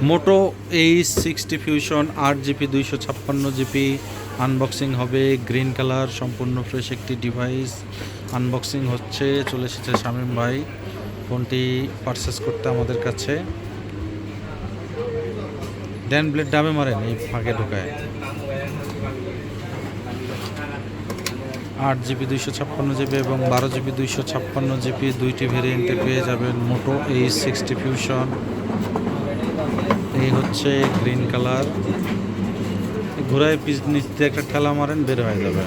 মোটো H60 fusion 8GB 256GB unboxing হবে। Green colour, সম্পূর্ণ fresh একটি ডিভাইস আনবক্সিং হচ্ছে। চলে এসেছে শামীম ভাই ফোনটি পারচেস করতে আমাদের কাছে। ড্যান ব্লেড ডাবে মারেন, এই ফাঁকে ঢোকায়। 8GB 256GB এবং 12GB 256GB দুইটি ভেরিয়েন্টে পেয়ে যাবেন মোটো H60 ফিউশন। এই হচ্ছে গ্রিন কালার, ঘোড়ায় পিস নিচ দিয়ে একটা ঠেলা মারেন বের হয়ে যাবে।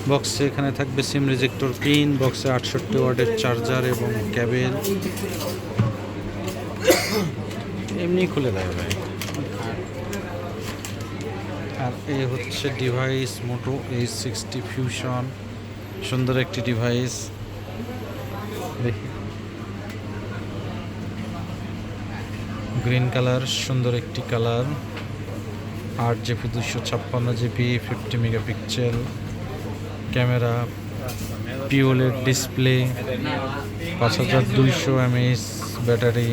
বক্সে এখানে থাকবে সিম রিজেক্টর পিন, বক্সে 68 ওয়াটের চার্জার এবং ক্যাবেল। এমনি খুলে দেয় ভাই। আর এই হচ্ছে ডিভাইস মোটো H60 ফিউশন, সুন্দর একটি ডিভাইস। দেখি গ্রিন কালার, সুন্দর একটি colour. 8GB 256GB 50 megapixel camera, POLED display, 5200 mAh battery.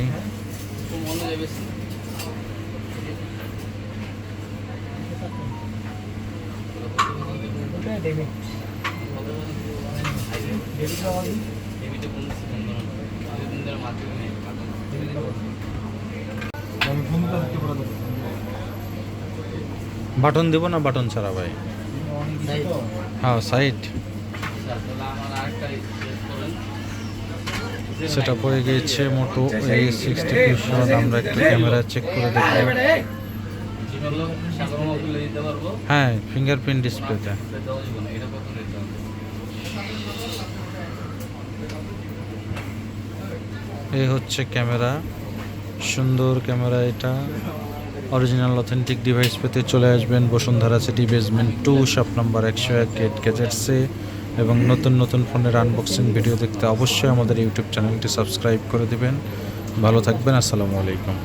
Button দেব না বাটন ছাড়া ভাই? হ্যাঁ সাইড সেটা পড়ে গিয়েছে মোটো H60 ফিউশন। আমরা একটা ক্যামেরা চেক করে দেখব। হ্যাঁ, ফিঙ্গারপ্রিন্ট ডিসপ্লেতে। এই হচ্ছে ক্যামেরা, সুন্দর ক্যামেরা। এটা অরিজিনাল অথেন্টিক ডিভাইস পেতে চলে আসবেন Bashundhara city basement 2 shop number 101 gate গ্যাজেটসে। এবং নতুন নতুন ফোনের আনবক্সিং ভিডিও দেখতে অবশ্যই আমাদের ইউটিউব চ্যানেলটি সাবস্ক্রাইব করে দিবেন। ভালো থাকবেন, আসসালামু আলাইকুম।